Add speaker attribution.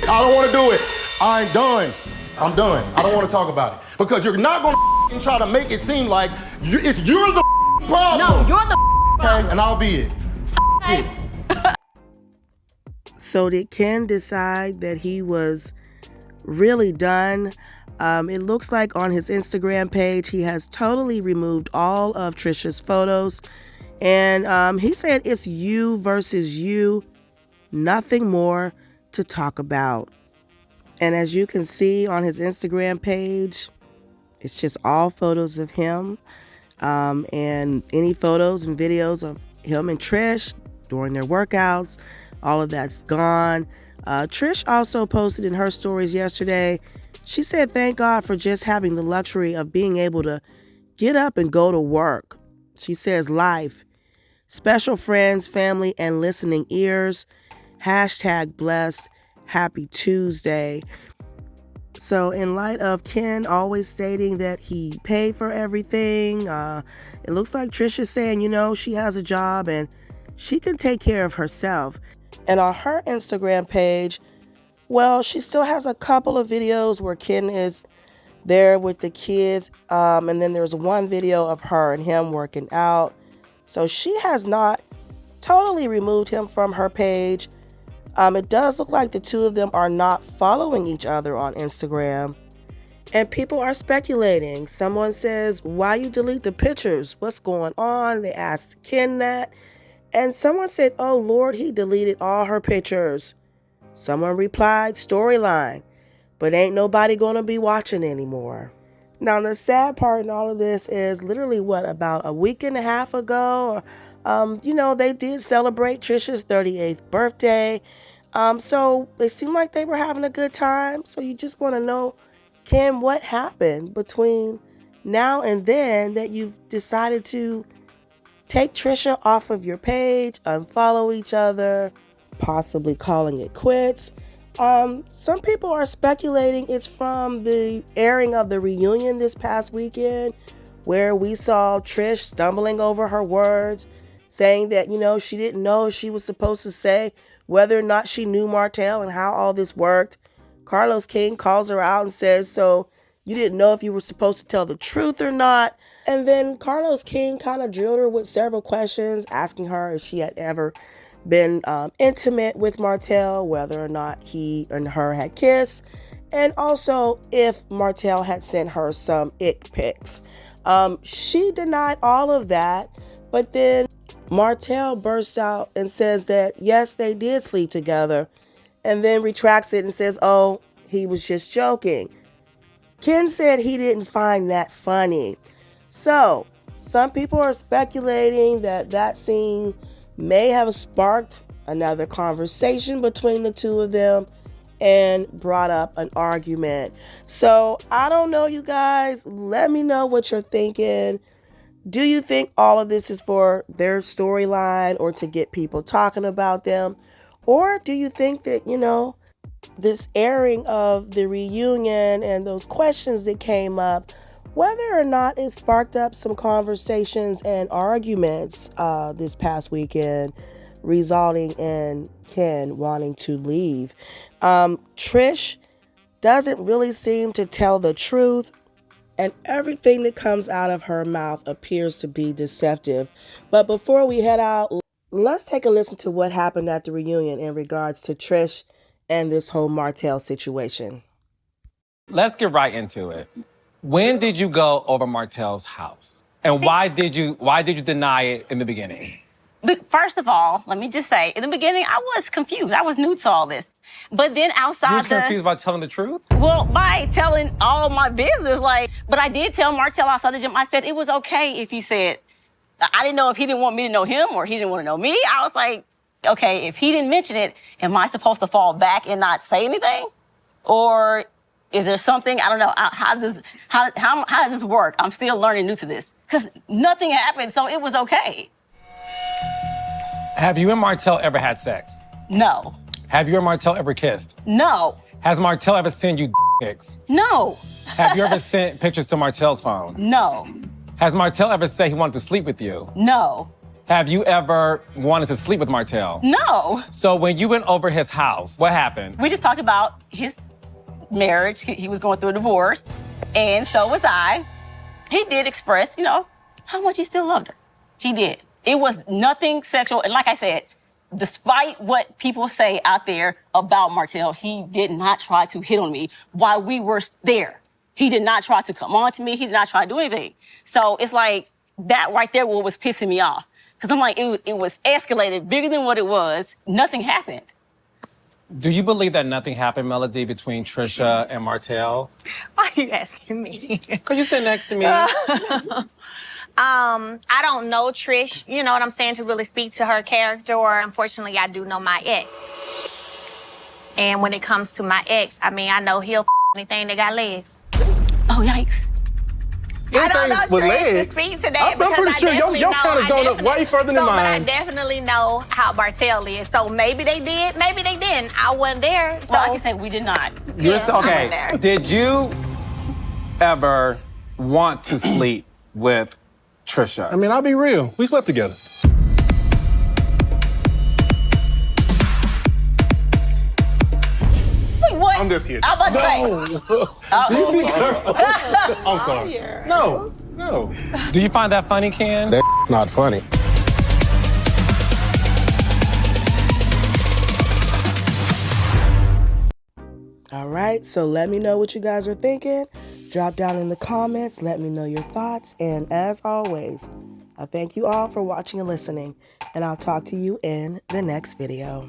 Speaker 1: I don't want to do it. I'm done. I'm done. I don't want to talk about it. Because you're not going to try to make it seem like you're the problem.
Speaker 2: No, you're the problem.
Speaker 1: Okay, and I'll be it. It.
Speaker 3: So did Ken decide that he was really done? It looks like on his Instagram page, he has totally removed all of Trisha's photos. And he said it's you versus you, nothing more to talk about. And as you can see on his Instagram page, it's just all photos of him. And any photos and videos of him and Trish during their workouts, all of that's gone. Trish also posted in her stories yesterday, she said, thank God for just having the luxury of being able to get up and go to work. She says, life, special friends, family, and listening ears. #blessed. Happy Tuesday. So in light of Ken always stating that he paid for everything, it looks like Trish is saying, she has a job and she can take care of herself. And on her Instagram page, well, she still has a couple of videos where Ken is there with the kids. And then there's one video of her and him working out. So she has not totally removed him from her page. It does look like the two of them are not following each other on Instagram. And people are speculating. Someone says, why you delete the pictures? What's going on? They asked Ken that. And someone said, oh, Lord, he deleted all her pictures. Someone replied, storyline, but ain't nobody going to be watching anymore. Now, the sad part in all of this is literally about a week and a half ago, they did celebrate Trisha's 38th birthday. So they seemed like they were having a good time. So you just want to know, Ken, what happened between now and then that you've decided to take Trisha off of your page, unfollow each other, possibly calling it quits. Some people are speculating it's from the airing of the reunion this past weekend, where we saw Trish stumbling over her words, saying that, she didn't know if she was supposed to say whether or not she knew Martell and how all this worked. Carlosking calls her out and says, so you didn't know if you were supposed to tell the truth or not. And then Carlosking kind of drilled her with several questions, asking her if she had ever been intimate with Martell, whether or not he and her had kissed, and also if Martell had sent her some ick pics. She denied all of that, but then Martell bursts out and says that, yes, they did sleep together, and then retracts it and says, oh, he was just joking. Ken said he didn't find that funny. So some people are speculating that scene may have sparked another conversation between the two of them and brought up an argument. So I don't know, you guys. Let me know what you're thinking. Do you think all of this is for their storyline or to get people talking about them? Or do you think that, this airing of the reunion and those questions that came up, whether or not it sparked up some conversations and arguments this past weekend, resulting in Ken wanting to leave? Trish doesn't really seem to tell the truth, and everything that comes out of her mouth appears to be deceptive. But before we head out, let's take a listen to what happened at the reunion in regards to Trish and this whole Martell situation.
Speaker 4: Let's get right into it. When did you go over Martell's house? And why did you deny it in the beginning?
Speaker 2: First of all, let me just say, in the beginning, I was confused. I was new to all this. But then outside
Speaker 4: You was confused by telling the truth?
Speaker 2: Well, by telling all my business, but I did tell Martell outside the gym, I said it was okay if you said, I didn't know if he didn't want me to know him or he didn't want to know me. I was like, okay, if he didn't mention it, am I supposed to fall back and not say anything? Or is there something, I don't know, how does this work? I'm still learning new to this. Because nothing happened, so it was okay.
Speaker 4: Have you and Martell ever had sex?
Speaker 2: No.
Speaker 4: Have you and Martell ever kissed?
Speaker 2: No.
Speaker 4: Has Martell ever sent you pics?
Speaker 2: No.
Speaker 4: Have you ever sent pictures to Martell's phone?
Speaker 2: No.
Speaker 4: Has Martell ever said he wanted to sleep with you?
Speaker 2: No.
Speaker 4: Have you ever wanted to sleep with Martell?
Speaker 2: No.
Speaker 4: So when you went over his house, what happened?
Speaker 2: We just talked about his marriage. He was going through a divorce, and so was I. He did express, you know, how much he still loved her. He did. It was nothing sexual. And like I said, despite what people say out there about Martell, he did not try to hit on me while we were there. He did not try to come on to me. He did not try to do anything. So it's like that right there was pissing me off. Because I'm like, it was escalated bigger than what it was. Nothing happened.
Speaker 4: Do you believe that nothing happened, Melody, between Trisha and Martell?
Speaker 5: Why are you asking me?
Speaker 4: Because you sit next to me.
Speaker 5: I don't know Trish, you know what I'm saying, to really speak to her character, or unfortunately, I do know my ex. And when it comes to my ex, I mean, I know he'll anything that got legs.
Speaker 2: Oh, yikes.
Speaker 5: I don't know
Speaker 6: with
Speaker 5: Trish to
Speaker 6: legs?
Speaker 5: speak to that.
Speaker 6: I'm pretty sure your count is going up way further than
Speaker 5: But I
Speaker 6: mine.
Speaker 5: definitely know how Martell is. So maybe they did, maybe they didn't. I wasn't there. So
Speaker 2: Well, like I said, we did not.
Speaker 5: Yeah, I
Speaker 4: Okay,
Speaker 5: wasn't there.
Speaker 4: did you ever want to sleep with Trisha?
Speaker 6: I mean, I'll be real. We slept together.
Speaker 2: Wait, what?
Speaker 6: I'm just kidding.
Speaker 2: I was about to say.
Speaker 6: I'm sorry. No.
Speaker 4: Do you find that funny, Ken?
Speaker 1: That's not funny.
Speaker 3: All right, so let me know what you guys are thinking. Drop down in the comments, let me know your thoughts. And as always, I thank you all for watching and listening, and I'll talk to you in the next video.